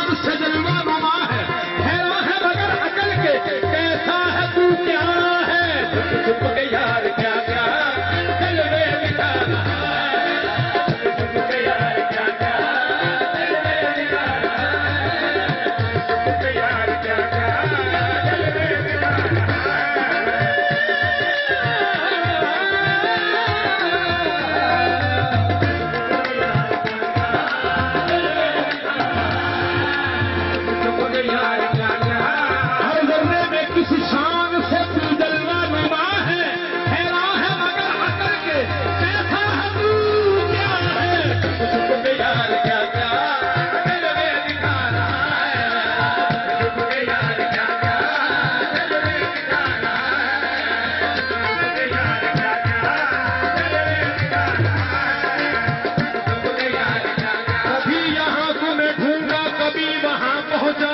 शान से जलवा नुमा है, हैरान है मगर अकल के, कैसा है तू क्या है, चुप के यार क्या क्या जलवे दिखा रहा है, चुप के यार क्या क्या जलवे दिखा रहा है, चुप के यार क्या क्या जलवे दिखा रहा हर जर्रे में किसी शान से तू जलवा नुमा है, हैरान है मगर अकल के, कैसा है तू क्या है, चुप के यार क्या क्या जलवे दिखा रहा है, चुप के यार क्या क्या जलवे दिखा रहा है, चुप के यार क्या क्या जलवे दिखा रहा है, चुप के यार क्या क्या। कभी यहाँ तुम्हें ढूंढा कभी वहाँ पहुँचा,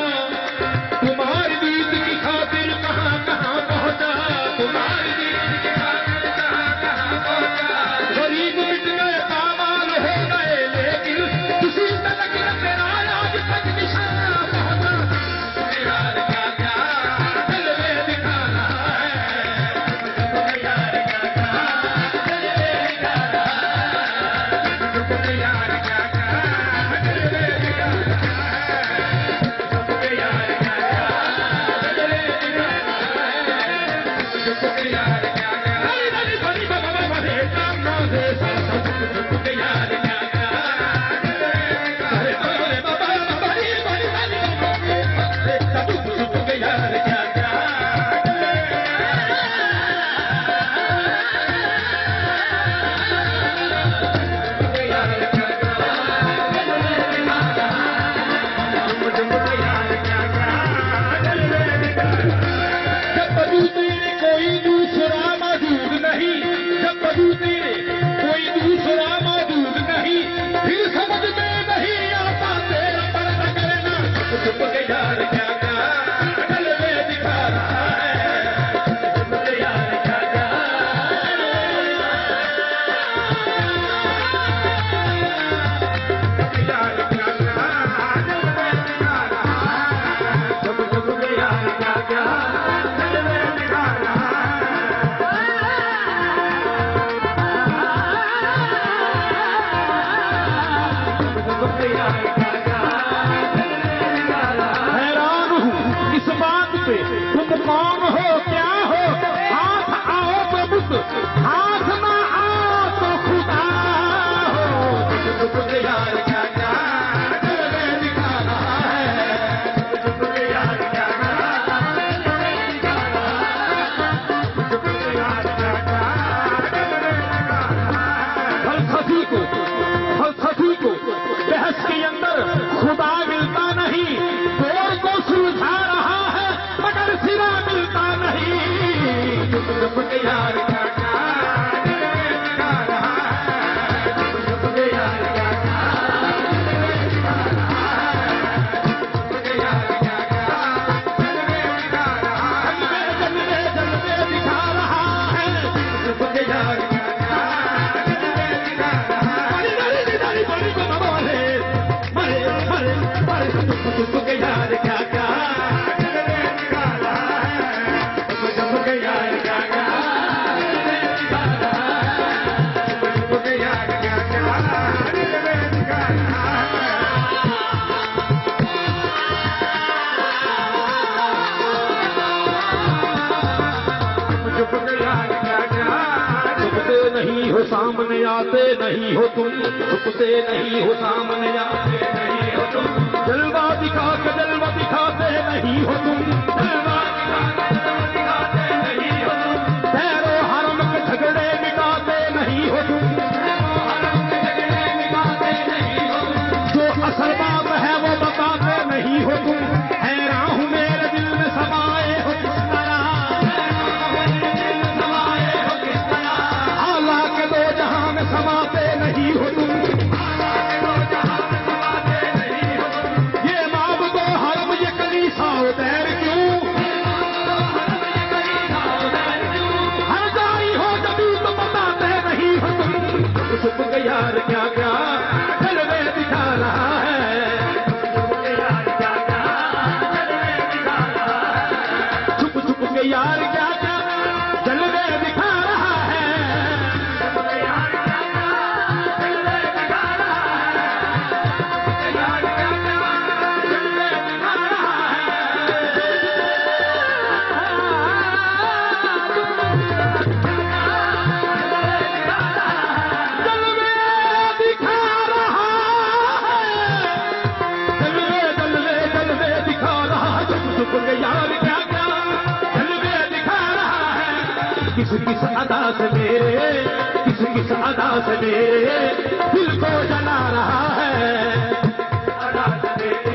तुम्हारी दीद की खातिर कहाँ कहाँ पहुँचा, तुम्हारी दीद की खातिर कहाँ कहाँ पहुँचा, गरीब मिट गए पामाल हो गए लेकिन किसी तलक तेरा आज तक निशाना पहुँचा, यार क्या क्या जलवे दिखा रहा है, यार क्या क्या जलवे दिखा रहा है, यार क्या क्या जलवे दिखा रहा है, यार क्या जब बदू तेरे कोई दूसरा मौजूद नहीं, जब बदू तेरे कोई दूसरा मौजूद नहीं, फिर समझ में नहीं आता तेरा पर्दा करना, चुप के यार क्या क्या जलवे दिखा रहा है, चुप के यार क्या क्या यार क्या क्या जलवे दिखा रहा है, चुप के यार क्या क्या जलवे दिखा रहा है। हैरान हूँ इस बात पे तुम कौन हो क्या हो, हाथ आओ तो बुत, हाथ ना आओ तो खुदा हो, चुप के यार क्या क्या जलवे दिखा रहा है, चुप के यार क्या क्या जलवे दिखा रहा है, चुप के यार क्या क्या जलवे दिखा रहा है। फलसफी को बहस के अंदर खुदा मिलता नहीं, तोड़ को सुलझा रहा है मगर सिरा मिलता नहीं, चुप के यार क्या क्या जलवे दिखा रहा है, चुप के यार क्या क्या जलवे दिखा रहा है, चुप के यार क्या क्या जलवे दिखा रहा है, जलवे दिखा रहा है, चुप के यार क्या क्या जलवे दिखा रहा है। चुप के यार क्या क्या जलवे दिखा रहा है, चुप के यार क्या क्या जलवे दिखा रहा है, चुप के यार क्या क्या जलवे दिखा रहा है, चुप के यार क्या क्या छुपते नहीं हो सामने आते नहीं हो तुम, छुपते नहीं हो सामने आते नहीं हो तुम, जलवा दिखाते नहीं हो तुम, जलवा दिखाते नहीं हो तुम, पैरो हरम के झगड़े मिटाते नहीं हो तुम, हरम के झगड़े मिटाते नहीं हो तुम, जो असल बात है वो बताते नहीं हो तुम, हैरान हूँ मेरे दिल में समाए हो किस तरह, आला के दो जहां में समाते नहीं हो तुम, आला के दो जहां में समाते यार क्या क्या जलवे दिखा रहा है। यार क्या क्या जलवे दिखा रहा है। किस किस अदा से मेरे, किस किस अदा से मेरे दिल को जला रहा है। अदा से मेरे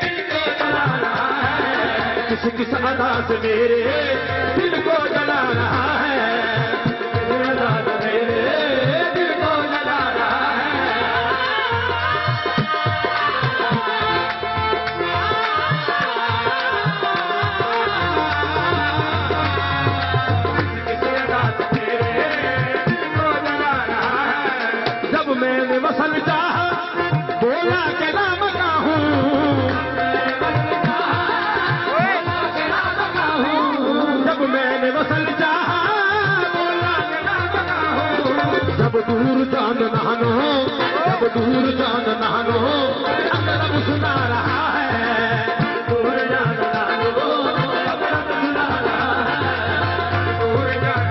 दिल को जला रहा है। किस किस अदा से मेरे दिल को जला रहा है। अदा से मेरे दिल को जला रहा है। मैंने वसल चाहा बोला के नाम का हूँ। जब मैंने वसल चाहा बोला के नाम का हूँ। जब दूर जान नहानो, जब दूर जान नहानो अब सुना रहा है। दूर जान नहानो अब सुना रहा है। दूर जान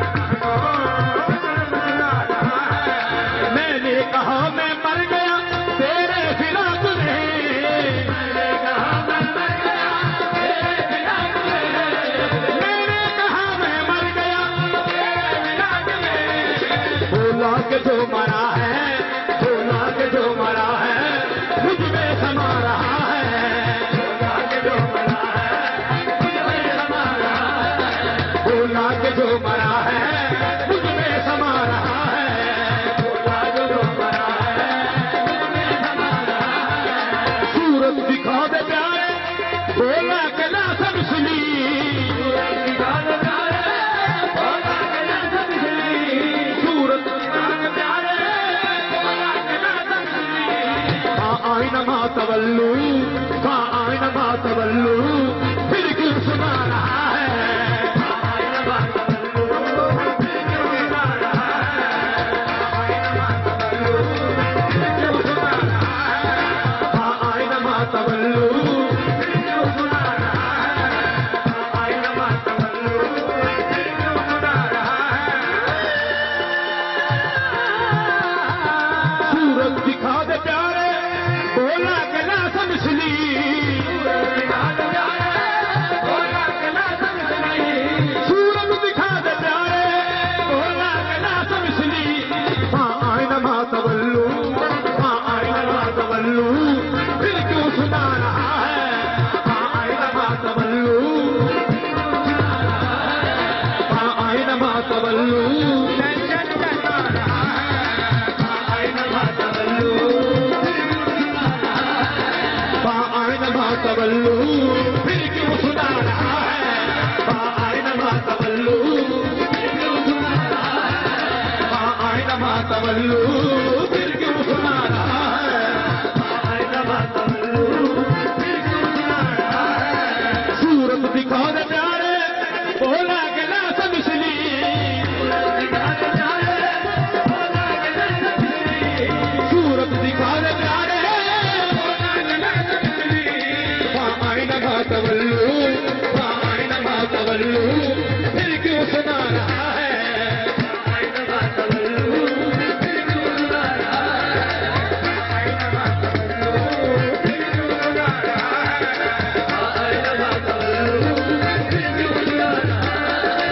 कहा मैं मर गया तेरे फिराक में। मैंने कहा मैं मर गया तेरे फिराक में। मैंने कहा मैं मर गया तेरे फिराक में। बोला के जो मरा है, बोला के जो मरा है मुझ में समा रहा है। बोला के जो मरा है मुझ में समा रहा है। बोला के जो मरा है मुझ में समा रहा है। दिखा दे प्यारे बोला के ना समझली। दिखा दे प्यारे बोला के ना समझली। सूरत दिखा दे प्यारे बोला के ना समझली। आईना मातवल्लू, आईना मातवल्लू फिर क्यों सुना रहा है। आईना मातवल्लू फिर क्यों सुना रहा है। आईना मातवल्लू फिर क्यों सुना रहा है। आईना मातवल्लू फिर क्यों सुना रहा है। आईना मातवल्लू फिर क्यों सुना रहा है। सूरत दिखा दे प्यारे बोला के ना समझली। सूरत दिखा दे प्यारे बोला के ना समझली। सूरत दिखा दे प्यारे बोला के ना समझली। आईना मातवल्लू, आईना मातवल्लू फिर क्यों सुना रहा है। आईना मातवल्लू आईना मातवल्लू टेंशन करना रहा है। आईना मातवल्लू आईना मातवल्लू फिर क्यों सुना रहा है। आईना मातवल्लू फिर क्यों सुना रहा है। आईना मातवल्लू फिर क्यों सुना रहा है। आईना मातवल्लू फिर क्यों सुना रहा है। सूरत दिखा दे प्यारे बोला के ना समझली। सूरत दिखा दे प्यारे बोला के ना समझली। सूरत दिखा दे प्यारे बोला के ना समझली। आईना मातवल्लू, आईना मातवल्लू फिर क्यों सुना रहा है। आईना मातवल्लू फिर क्यों सुना रहा है। आईना मातवल्लू फिर क्यों सुना रहा है। आईना मातवल्लू फिर क्यों सुना रहा है। आईना मातवल्लू फिर क्यों सुना रहा है।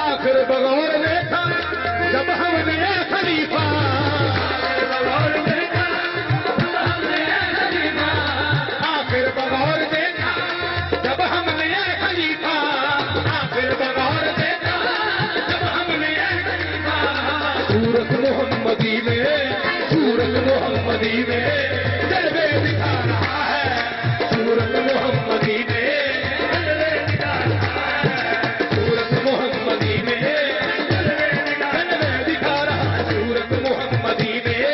आखिर बगौर देखा जब हमने खलीफा। बगौर देखा जब हमने खलीफा। आखिर बगौर देखा जब हमने खलीफा। आखिर बगौर देखा जब हमने खलीफा। सूरत मोहम्मदी में, सूरत मोहम्मदी में जलवे दिखा रहा है। सूरत मोहम्मदी में जलवे दिखा रहा है। सूरत मोहम्मदी में जलवे दिखा रहा है। सूरत मोहम्मदी में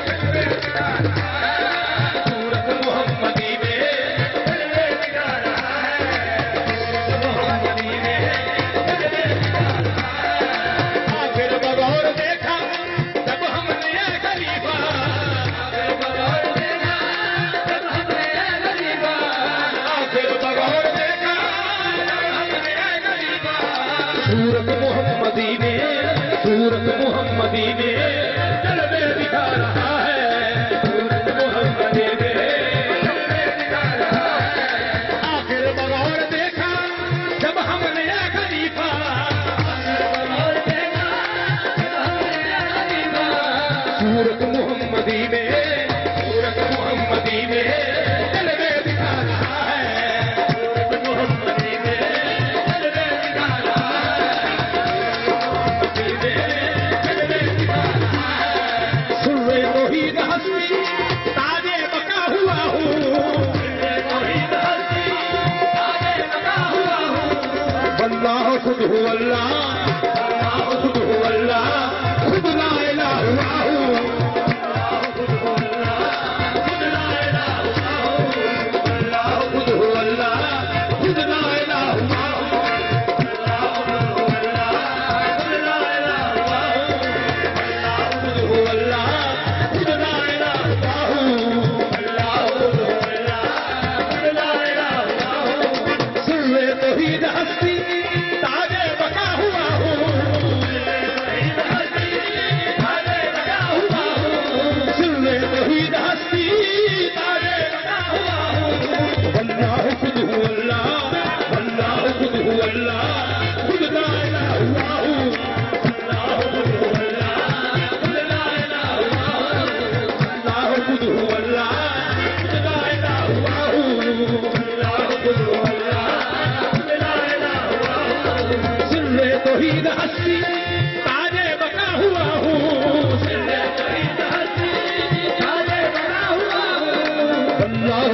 जलवे दिखा रहा है। सूरत मोहम्मदी में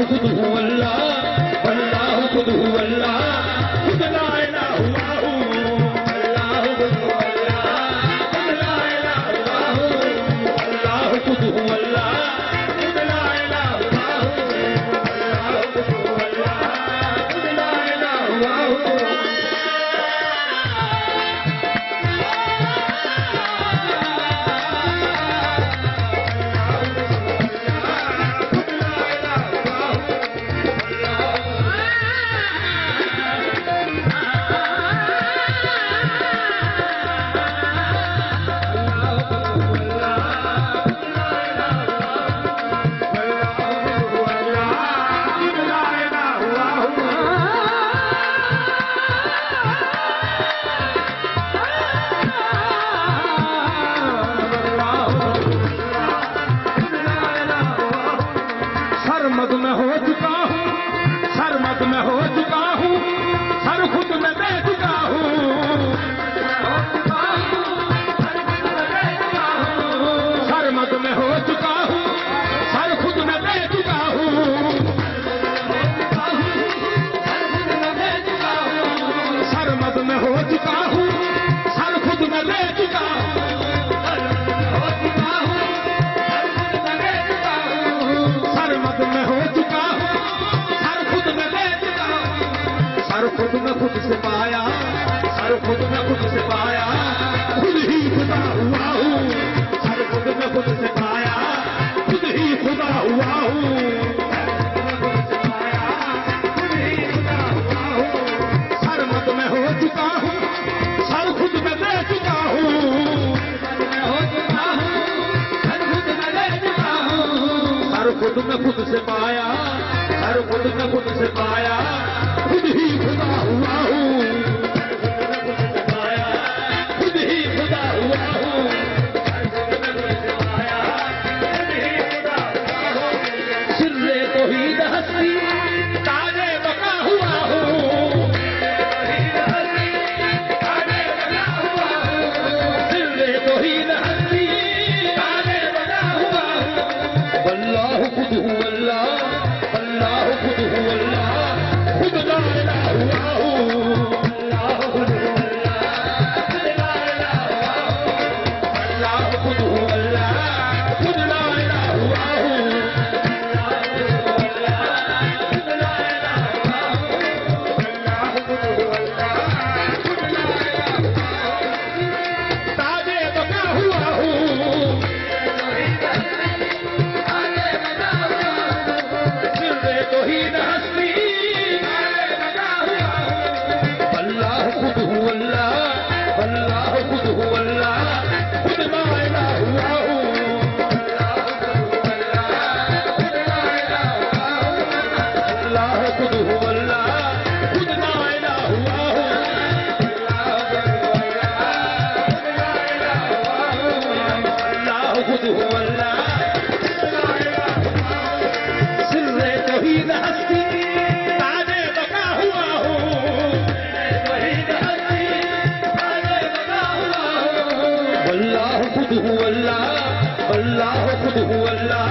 खुद हूँ अल्लाह, अल्लाह खुद हूँ अल्लाह, खुद ला इलाहा इल्लल्लाहु। अल्लाह खुद हूँ अल्लाह, खुद ला इलाहा इल्लल्लाहु। अल्लाह खुद हूँ अल्लाह, खुद ला इलाहा इल्लल्लाहु। अल्लाह खुद हूँ अल्लाह, खुद ला इलाहा इल्लल्लाहु। सरमद में हो चुका हूँ, सरमद में हो चुका हूँ, सर खुद में दे चुका हूँ। सरमद में हो चुका हूँ, सर खुद में दे चुका हूँ। सरमद में हो चुका हूँ, सर खुद में दे चुका हूँ। सरमद में हो चुका हूँ, सर खुद में दे चुका हूँ। सर खुद में खुद से पाया, सर खुद में खुद से पाया, खुद ही खुदा हुआ हूँ। सर खुद में खुद से पाया, खुद ही खुदा हुआ हूँ। सरमद में हो चुका हूँ, सर खुद में दे चुका हूँ। सर खुद में खुद से पाया, सर खुद में खुद से पाया, खुद ही खुदा हुआ हूँ। खुद ही खुदा हुआ हूँ। सिर्रे तौहीद हस्ती ताजे बका हुआ हूँ। सिर्रे तौहीद हस्ती ताजे बका हुआ हूँ। अल्लाह खुद हूँ अल्लाह, अल्लाह खुद हूँ अल्लाह, खुद ला इलाहा इल्लल्लाहु। अल्लाह खुद हूँ अल्लाह, खुद ला इलाहा इल्लल्लाहु। अल्लाह खुद हूँ अल्लाह, खुद ला इलाहा इल्लल्लाहु। अल्लाह खुद हूँ अल्लाह, खुद ला इलाहा इल्लल्लाहु। ताजे बका हुआ हूँ। सिर्रे तौहीद हस्ती अल्लाह खुद हूँ अल्लाह, अल्लाह खुद हूँ अल्लाह, खुद ला इलाहा इल्लल्लाहु। अल्लाह खुद हूँ अल्लाह, खुद ला इलाहा इल्लल्लाहु। अल्लाह खुद हूँ अल्लाह, सिर्रे तौहीद हस्ती ताजे बका हुआ हूँ। अल्लाह खुद हूँ अल्लाह, अल्लाह खुद हूँ अल्लाह,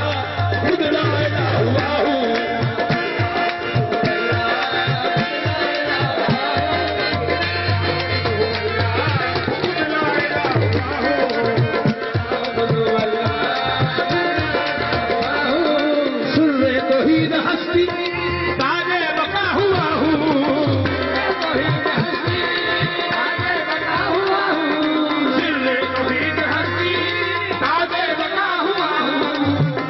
खुद ला इलाहा इल्लल्लाहु। सिर्रे तौहीद हस्ती ताजे बका हुआ हूँ। सिर्रे तौहीद हस्ती ताजे बका हुआ हूँ।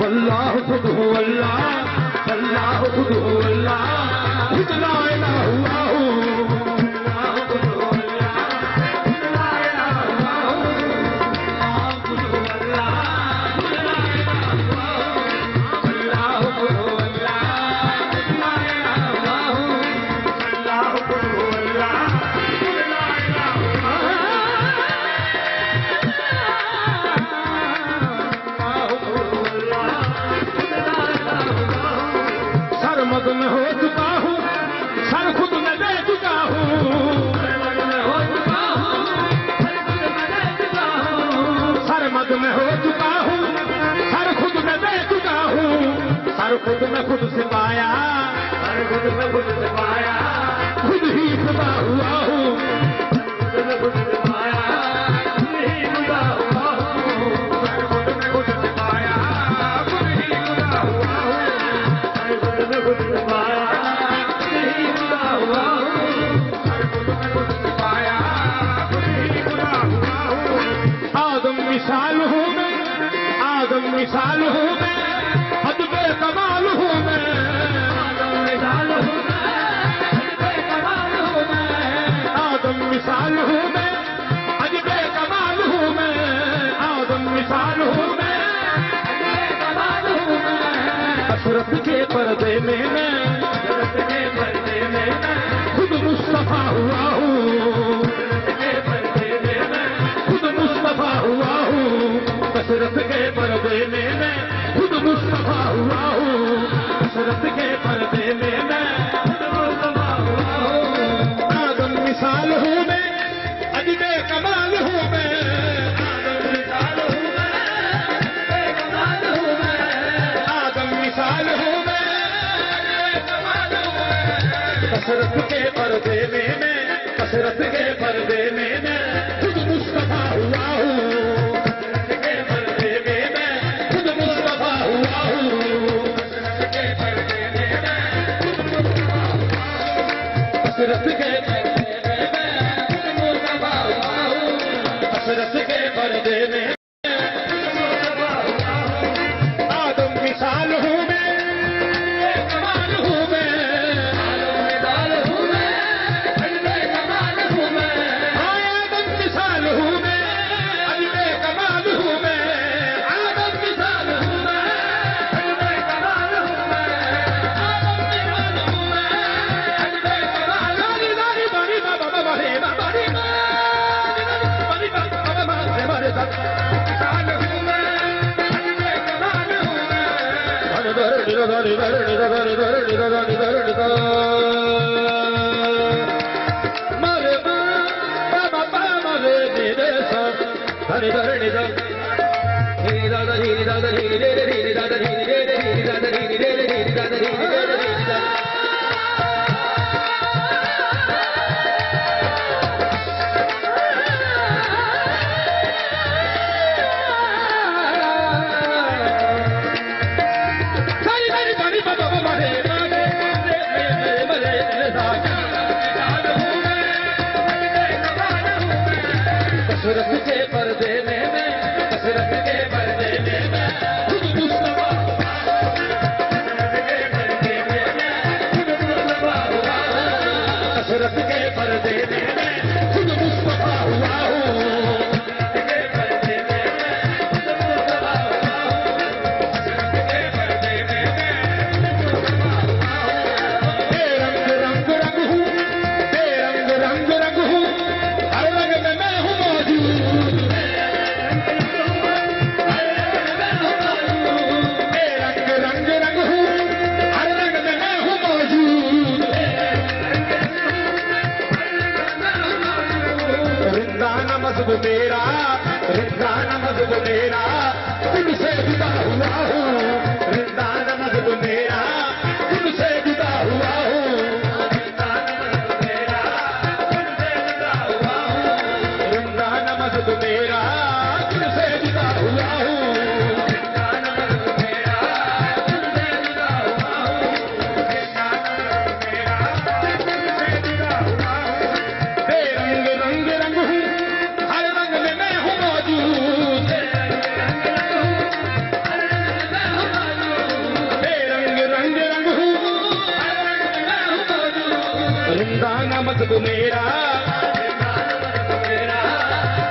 अल्लाह खुद हूँ अल्लाह, अल्लाह खुद हूँ अल्लाह, खुद ला इलाहा इल्लल्लाहु। अल्लाह खुद हूँ अल्लाह, खुद ला इलाहा इल्लल्लाहु। अल्लाह खुद हूँ अल्लाह, खुद ला इलाहा इल्लल्लाहु। अल्लाह खुद हूँ अल्लाह, खुद ला इलाहा इल्लल्लाहु। अल्लाह खुद हूँ अल्लाह, खुद ला इलाहा इल्लल्लाहु। सरमद में हो चुका हूँ, सर खुद में दे चुका हूँ। सरमद में हो चुका हूँ, सर खुद में दे चुका हूँ। सर खुद में खुद से पाया, मिसाल हूँ मैं, अजबे कमाल हूँ मैं, आदम मिसाल हूँ मैं, अजबे कमाल हूँ मैं। कसरत के पर्दे में मैं, कसरत के पर्दे में मैं खुद मुस्तफा हुआ हूँ, कसरत के पर्दे में मैं खुद मुस्तफा हुआ हूँ, कसरत के पर्दे में मैं खुद मुस्तफा हुआ हूँ, कसरत के पर्दे में मैं खुद मुस्तफा हुआ हूँ। आदम मिसाल हूँ मैं, अजबे कमाल हूँ मैं, आदम मिसाल हूँ मैं, अजबे कमाल हूँ मैं, आदम मिसाल हूँ मैं, अजबे कमाल हूँ मैं। कसरत के पर्दे में मैं, कसरत के पर्दे में मैं खुद मुस्तफा हुआ हूँ, कसरत के पर्दे में मैं खुद मुस्तफा हुआ हूँ, कसरत के पर्दे में मैं खुद मुस्तफा हुआ हूँ, कसरत के पर्दे में मैं खुद मुस्तफा हुआ हूँ, कसरत के पर्दे में मैं खुद मुस्तफा हुआ हूँ। आदम मिसाल हूँ मैं, कमाल हूँ मैं, आदम मिसाल हूँ मैं, अजबे कमाल हूँ मैं, आदम मिसाल हूँ मैं, अजबे कमाल हूँ मैं, आदम मिसाल हूँ मैं, अजबे कमाल हूँ मैं, आदम मिसाल हूँ मैं, अजबे कमाल। दारी दारी बारी बाबा बाबा रे बाबा रे बारी बाबा बाबा रे बारे मिसाल हूँ मैं, अजबे कमाल हूँ मैं। दारी दारी दारी दारी दारी दारी मारे बाबा बाबा रे मेरे साथ दारी दारी दारी दादा री दादा री रे रे री दादा री रे रे री दादा री रे रे री दादा री रे रे री दादा। कसरत के पर्दे में मैं, कसरत के पर्दे में मैं खुद मुस्तफा हुआ हूँ, कसरत के पर्दे में मैं खुद मुस्तफा हुआ हूँ, कसरत के पर्दे में मैं खुद मुस्तफा हुआ हूँ, कसरत के पर्दे में मैं खुद मुस्तफा हुआ हूँ। बेरंग रंग रंग हूँ, बेरंग रंग रंग हूँ, हर रंग में मैं हूँ मौजूद, बेरंग रंग रंग हूँ, हर रंग में मैं हूँ मौजूद। रिंदान मज़हब मेरा, रिंदान मज़हब मेरा तुझसे जुदा हुआ हूँ, रिंदान मज़हब मेरा तुझसे जुदा हुआ हूँ, रिंदान मज़हब मेरा तुझसे जुदा हुआ हूँ, रिंदान मज़हब मेरा तुझसे जुदा हुआ हूँ, रिंदान मज़हब मेरा तुझसे जुदा हुआ हूँ, रिंदान मज़हब मेरा तुझसे जुदा हुआ हूँ। बेरंग रंग रंग हूँ, हर रंग में मैं हूँ मौजूद, बेरंग रंग रंग हूँ, हर रंग में मैं हूँ मौजूद। रिंदाना मज़हब मेरा,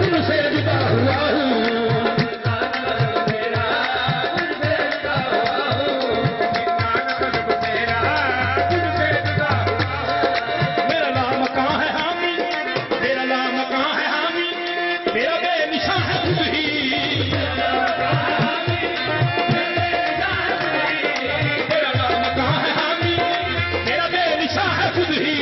तुमसे जुदा हुआ हूँ, मेरा नाम कहाँ है हामी, मेरा नाम कहाँ है हामी, मेरा बेनिशान है खुद ही, मेरा नाम कहाँ है हामी, मेरा बेनिशान है खुद ही।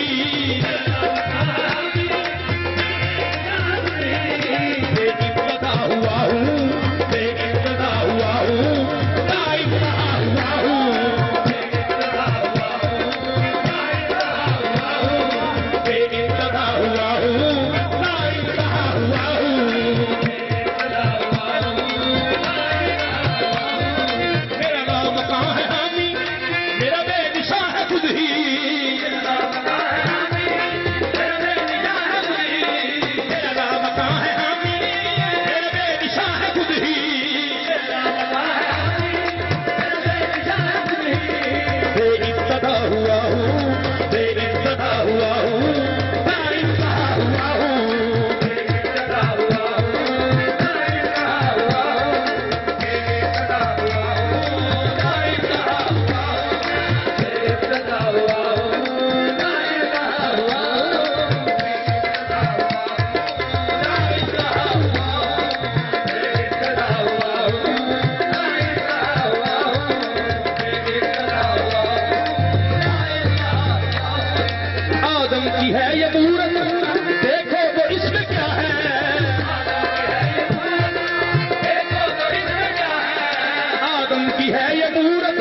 की है ये मूरत,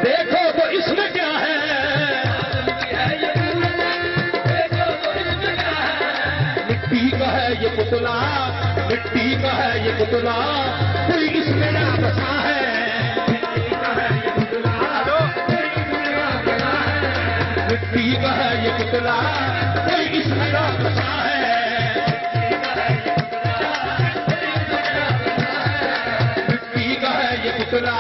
देखो तो इसमें क्या है। मिट्टी का है ये पुतला, मिट्टी का है ये पुतला, कोई इसमें ना बसा है। मिट्टी का है ये पुतला, कोई इसमें ना बसा है। मिट्टी का है ये पुतला,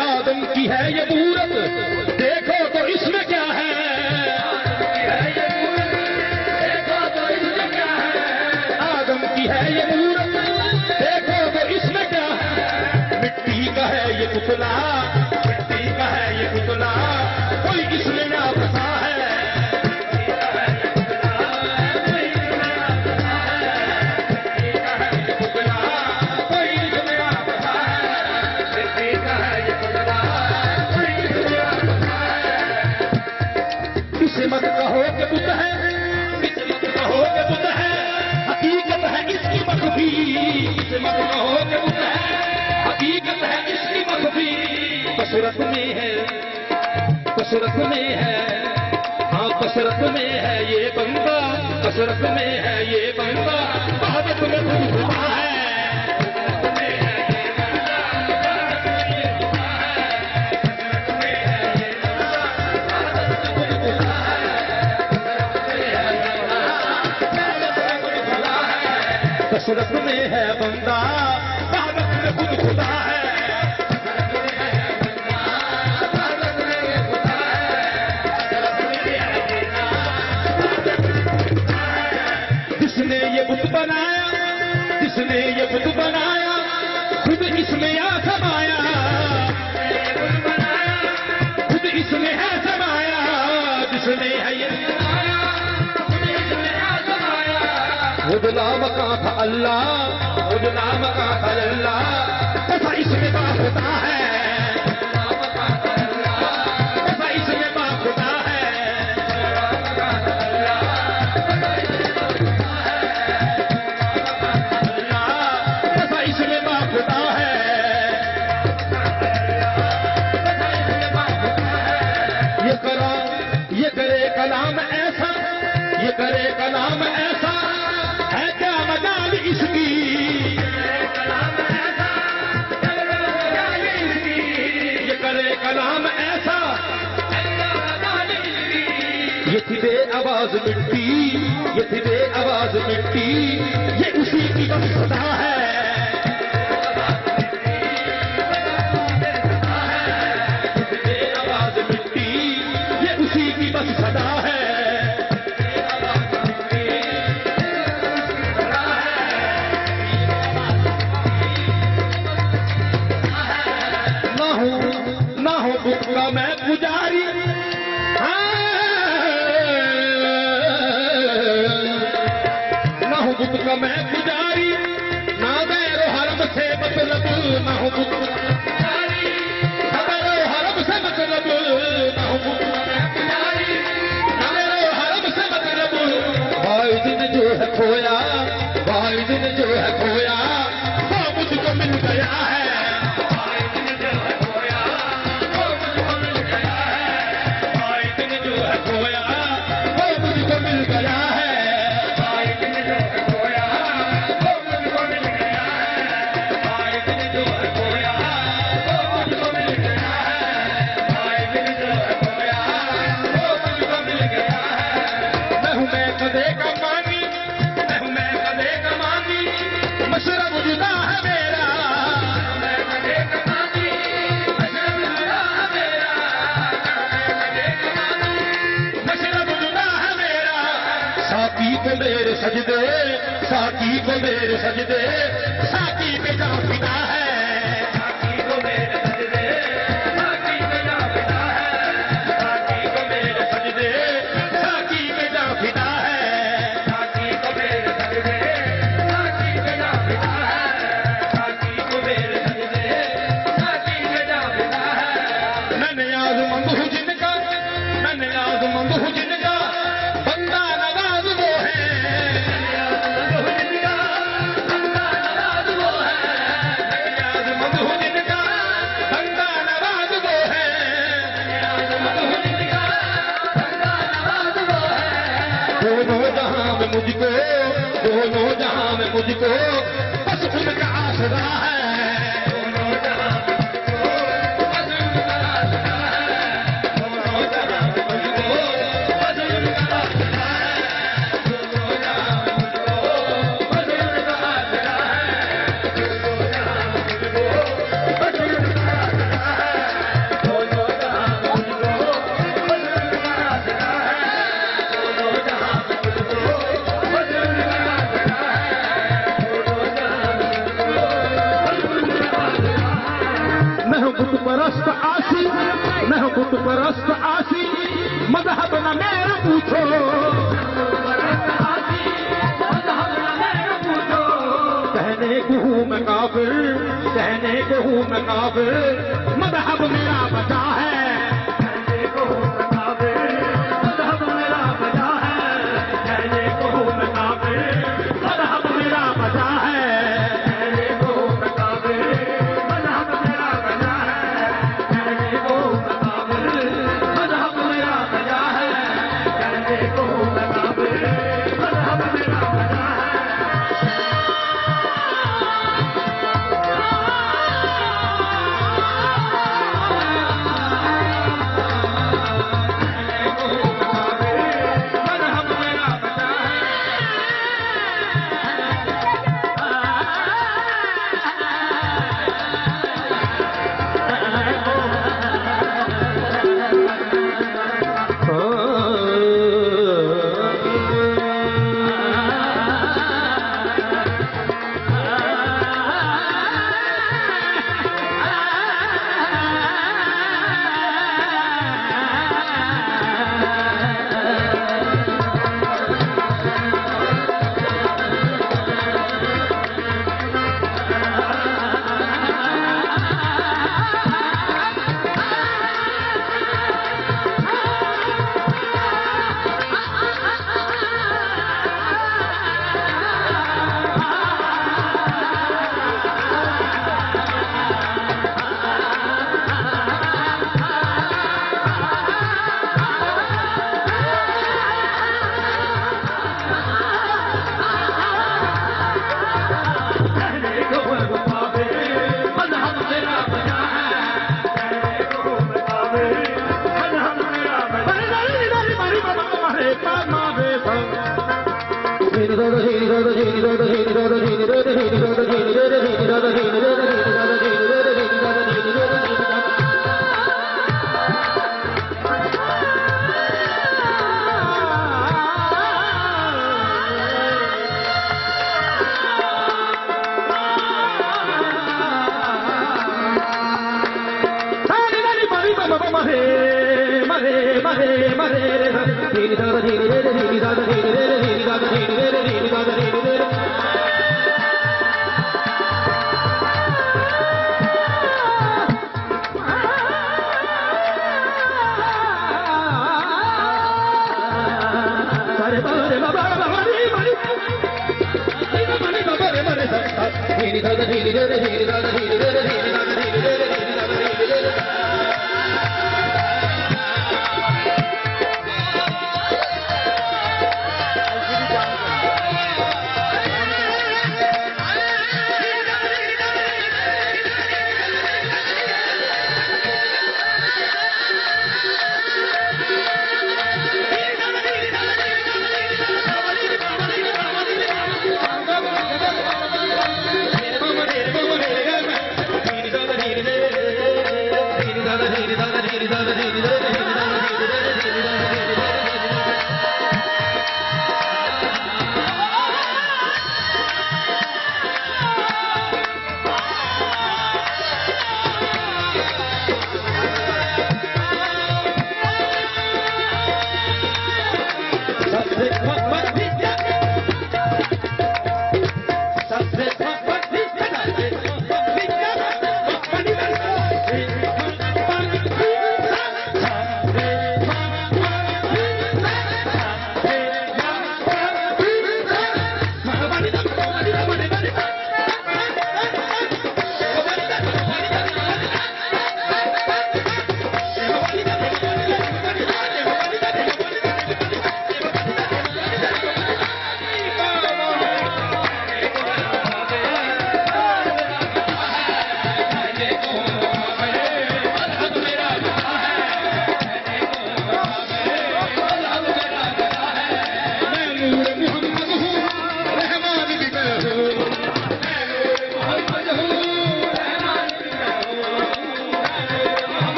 आदम की है ये मूरत, देखो तो इसमें क्या है। आदम की है ये मूरत, देखो तो इसमें क्या है। मिट्टी का है ये पुतला, मिट्टी का है ये पुतला, कोई इसमें ना बसा है। इसे मत कहो कि बुत है, इसे मत कहो कि बुत है, हकीकत है इसकी मख्फी। इसे मत कहो कि बुत है, हकीकत है इसकी मख्फी। कसरत में है, कसरत में है, हाँ कसरत में है ये बंदा, कसरत में है ये बंदा, वहदत में खुद खुदा है। कसरत में है बंदा, वहदत में खुद खुदा है। जिसने ये बुत बनाया, जिसने ये बुत बनाया, खुद इसमें आ समाया। खुद इसमें है समाया, जिसने है ये खुद नाम का था अल्लाह, खुद नाम का था अल्लाह, ऐसा इसमें बाखुदा है। ऐसा इसमें बाखुदा है। ऐसा इसमें बाखुदा है। ये करे कलाम ऐसा, ये करे कलाम ऐसा, है क्या मजाल इसकी। ये करे कलाम ऐसा, ये थी बे आवाज मिट्टी, ये थी बे आवाज मिट्टी, ये उसी की बस सदा है। ये थी बे आवाज मिट्टी, ये उसी की बस सदा है। ना हो बुत का मैं पुजारी, ना हो बुत का मैं पुजारी, ना दैरो हरम से मतलब, ना हो बुत दैरो हरम से मतलब, ना हो बुत पुजारी, ना दैरो हरम से मतलब। भाई दिन जो है खोया, भाई दिन जो है खोया, वो मुझको मिल गया है। साकी को मेरे सजदे, साकी को मेरे सजदे, साकी पे जा फिदा है। साकी को मेरे सजदे, साकी पे जा फिदा है। साकी को मेरे सजदे, साकी पे जा फिदा है। साकी को मेरे सजदे, साकी पे जा फिदा है। साकी को मेरे सजदे, साकी पे जा फिदा है। मैं नियाज़मंद हूँ जिनका, मैं नियाज़मंद हूँ जिनका, बंदा नवाज़ वो है। दोनों जहां में मुझको बस उनका आसरा है। परस्त आसी, मैं बुत परस्त आसी, मजहब न मेरा पूछो, कहने को हूँ मैं काफिर, कहने को हूँ मैं काफिर, मजहब मेरा बचा है। कहने को हूँ मैं काफिर, मजहब मेरा बचा है। कहने को हूँ मैं काफिर, मजहब मेरा बचा है।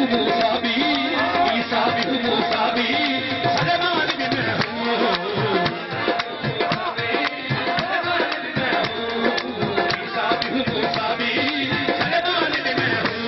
हूँ मूसा भी, ईसा भी हूँ मूसा भी, सलेमान भी मैं हूँ। ईसा भी हूँ मूसा भी, सलेमान भी मैं हूँ।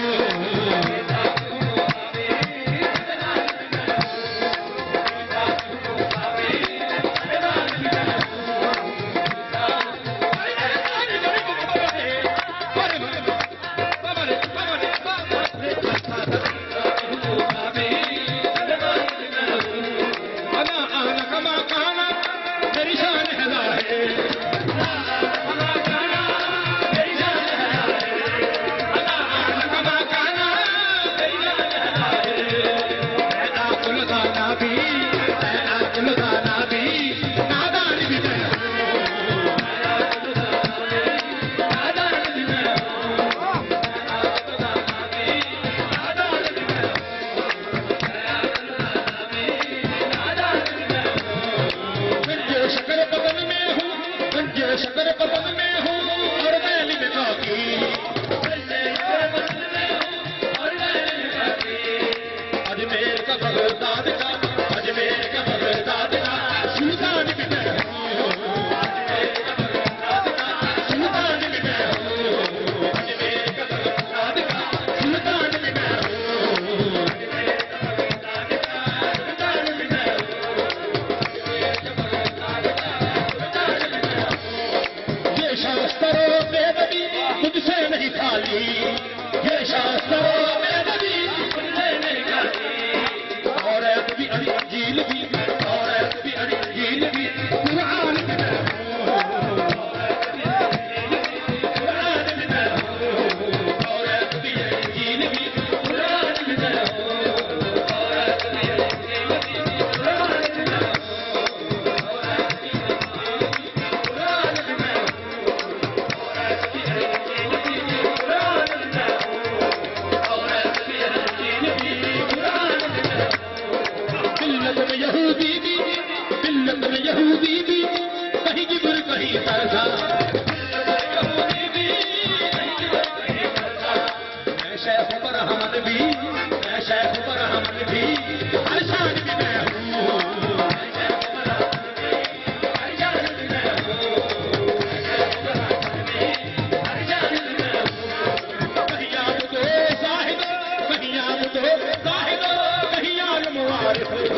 शकर पतन में हूँ और मैं लिखा की अजमेर का बगदाद का, अजमेर का बगदाद का सुल्तान भी मैं हूँ। सुल्तान भी मैं हूँ, अजमेर का बगदाद का सुल्तान भी मैं हूँ। शास्त्रों में नबी तुझसे नहीं खाली, ये शास्त्रों में नबी तुझसे नहीं खाली। तौरात भी इंजील भी, तौरात भी इंजील भी, कुरान भी मैं हूँ। कुरान भी मैं हूँ, तौरात भी इंजील भी, कुरान भी मैं हूँ। तौरात भी इंजील भी, कुरान भी मैं हूँ। यहूदी भी कहीं जिब्र कहीं तरसा, मैं शेख बरहमन भी, मैं शेख बरहमन भी, हर शान भी मैं हूँ। कहीं आप तो साहिब, कहीं आप तो साहिब, कहीं आलम वारिस।